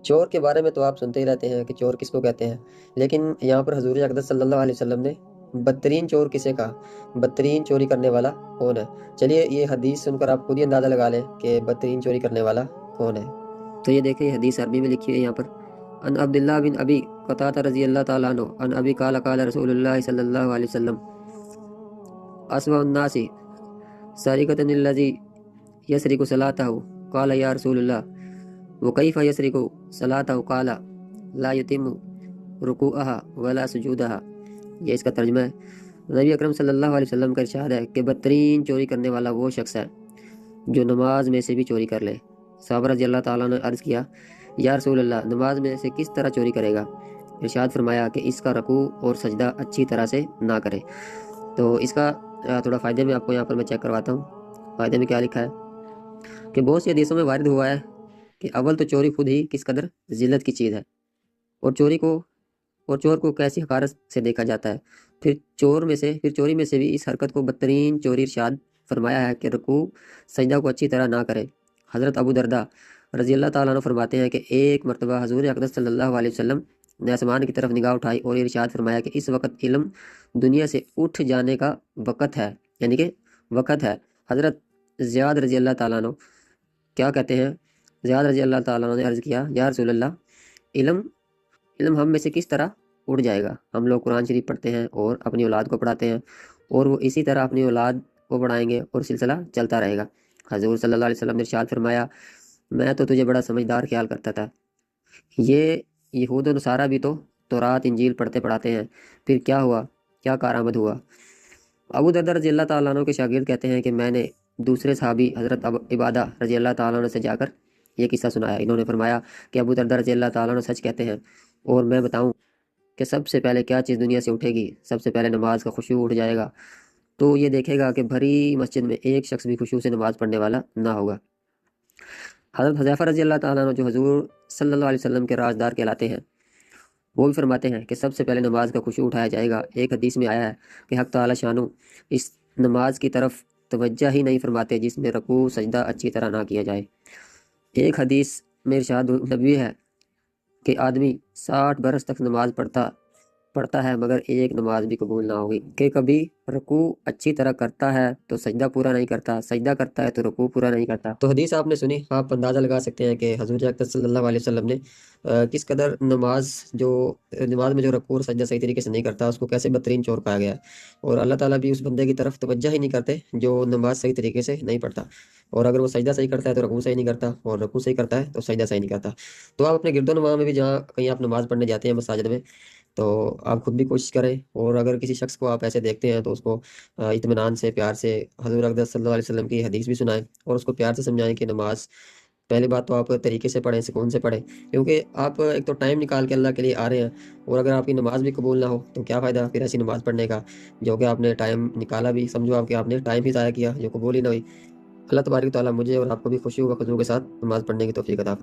چور کے بارے میں تو آپ سنتے ہی رہتے ہیں کہ چور کس کو کہتے ہیں، لیکن یہاں پر حضور اقدس صلی اللہ علیہ وسلم نے بدترین چور کسے کہا، بدترین چوری کرنے والا کون ہے؟ چلیے یہ حدیث سن کر آپ خود ہی اندازہ لگا لیں کہ بدترین چوری کرنے والا کون ہے۔ تو یہ دیکھیں، یہ حدیث عربی میں لکھی ہے یہاں پر، ان عبداللہ بن ابی قتادہ رضی اللہ تعالیٰ عنہ ان ابی قال قال رسول اللہ صلی اللہ علیہ وسلم اسوأ الناس سارقۃ الذی یسرق صلاتہ قال یا رسول اللہ وکیف یسرق صلاتہ قال لا یتم رکوعها ولا سجودها۔ یہ اس کا ترجمہ ہے۔ نبی اکرم صلی اللہ علیہ وسلم کا ارشاد ہے کہ بدترین چوری کرنے والا وہ شخص ہے جو نماز میں سے بھی چوری کر لے۔ صحابہ رضی اللہ تعالیٰ نے عرض کیا، یا رسول اللہ نماز میں سے کس طرح چوری کرے گا؟ ارشاد فرمایا کہ اس کا رکوع اور سجدہ اچھی طرح سے نہ کرے۔ تو اس کا تھوڑا فائدے میں آپ کو یہاں پر میں چیک کرواتا ہوں۔ فائدے میں کیا لکھا ہے کہ بہت سی حدیثوں میں وارد ہوا ہے کہ اول تو چوری خود ہی کس قدر ذلت کی چیز ہے، اور چور کو کیسی حقارت سے دیکھا جاتا ہے۔ پھر چوری میں سے بھی اس حرکت کو بدترین چوری ارشاد فرمایا ہے کہ رکوع سجدہ کو اچھی طرح نہ کرے۔ حضرت ابو درداء رضی اللہ تعالیٰ عنہ فرماتے ہیں کہ ایک مرتبہ حضور اقدس صلی اللہ علیہ وسلم نے آسمان کی طرف نگاہ اٹھائی اور ارشاد فرمایا کہ اس وقت علم دنیا سے اٹھ جانے کا وقت ہے، یعنی کہ وقت ہے۔ حضرت زیاد رضی اللہ تعالیٰ عنہ کیا کہتے ہیں؟ زیاد رضی اللہ تعالیٰ عنہ نے عرض کیا، یا رسول اللہ علم ہم میں سے کس طرح اڑ جائے گا؟ ہم لوگ قرآن شریف پڑھتے ہیں اور اپنی اولاد کو پڑھاتے ہیں، اور وہ اسی طرح اپنی اولاد کو پڑھائیں گے اور سلسلہ چلتا رہے گا۔ حضور صلی اللہ علیہ وسلم نے ارشاد فرمایا، میں تو تجھے بڑا سمجھدار خیال کرتا تھا، یہ یہود و نصارہ بھی تو تورات انجیل پڑھتے پڑھاتے ہیں، پھر کیا ہوا، کیا کارآمد ہوا؟ ابو درداء رضی اللہ تعالیٰ عنہ کے شاگرد کہتے ہیں کہ میں نے دوسرے صحابی حضرت عبادہ رضی اللہ تعالیٰ عنہ سے جا کر یہ قصہ سنایا۔ انہوں نے فرمایا کہ ابو درداء رضی اللہ تعالیٰ عنہ سچ کہتے ہیں، اور میں بتاؤں کہ سب سے پہلے کیا چیز دنیا سے اٹھے گی؟ سب سے پہلے نماز کا خشوع اٹھ جائے گا، تو یہ دیکھے گا کہ بھری مسجد میں ایک شخص بھی خشوع سے نماز پڑھنے والا نہ ہوگا۔ حضرت حذیفہ رضی اللہ تعالیٰ عنہ جو حضور صلی اللہ علیہ وسلم کے رازدار کہلاتے ہیں، وہ بھی فرماتے ہیں کہ سب سے پہلے نماز کا خشوع اٹھایا جائے گا۔ ایک حدیث میں آیا ہے کہ حق تعالی شانو اس نماز کی طرف توجہ ہی نہیں فرماتے جس میں رکوع سجدہ اچھی طرح نہ کیا جائے۔ ایک حدیث میں ارشاد نبوی ہے کہ آدمی 60 برس تک نماز پڑھتا ہے مگر ایک نماز بھی قبول نہ ہوگی، کہ کبھی رکوع اچھی طرح کرتا ہے تو سجدہ پورا نہیں کرتا، سجدہ کرتا ہے تو رکوع پورا نہیں کرتا۔ تو حدیث آپ نے سنی، آپ اندازہ لگا سکتے ہیں کہ حضور اقدس صلی اللہ علیہ وسلم نے کس قدر نماز میں جو رکوع اور سجدہ صحیح طریقے سے نہیں کرتا اس کو کیسے بدترین چور کہا گیا ہے، اور اللہ تعالیٰ بھی اس بندے کی طرف توجہ ہی نہیں کرتے جو نماز صحیح طریقے سے نہیں پڑھتا، اور اگر وہ سجدہ صحیح کرتا ہے تو رکوع صحیح نہیں کرتا، اور رکوع صحیح کرتا ہے تو سجدہ صحیح نہیں کرتا۔ تو آپ اپنے گرد و نواح میں بھی جہاں کہیں آپ نماز پڑھنے جاتے ہیں مساجد میں، تو آپ خود بھی کوشش کریں، اور اگر کسی شخص کو آپ ایسے دیکھتے ہیں تو اس کو اطمینان سے، پیار سے حضور اقدس صلی اللہ علیہ وسلم کی حدیث بھی سنائیں، اور اس کو پیار سے سمجھائیں کہ نماز پہلی بات تو آپ طریقے سے پڑھیں، سکون سے پڑھیں، کیونکہ آپ ایک تو ٹائم نکال کے اللہ کے لیے آ رہے ہیں، اور اگر آپ کی نماز بھی قبول نہ ہو تو کیا فائدہ پھر ایسی نماز پڑھنے کا جو کہ آپ نے ٹائم نکالا بھی، سمجھو آپ کہ آپ نے ٹائم ہی ضائع کیا جو قبول ہی نہ ہوئی۔ اللہ تبارک و تعالیٰ مجھے اور آپ کو بھی خوشی و خضوع کے ساتھ نماز پڑھنے کی توفیق عطا فرمائے۔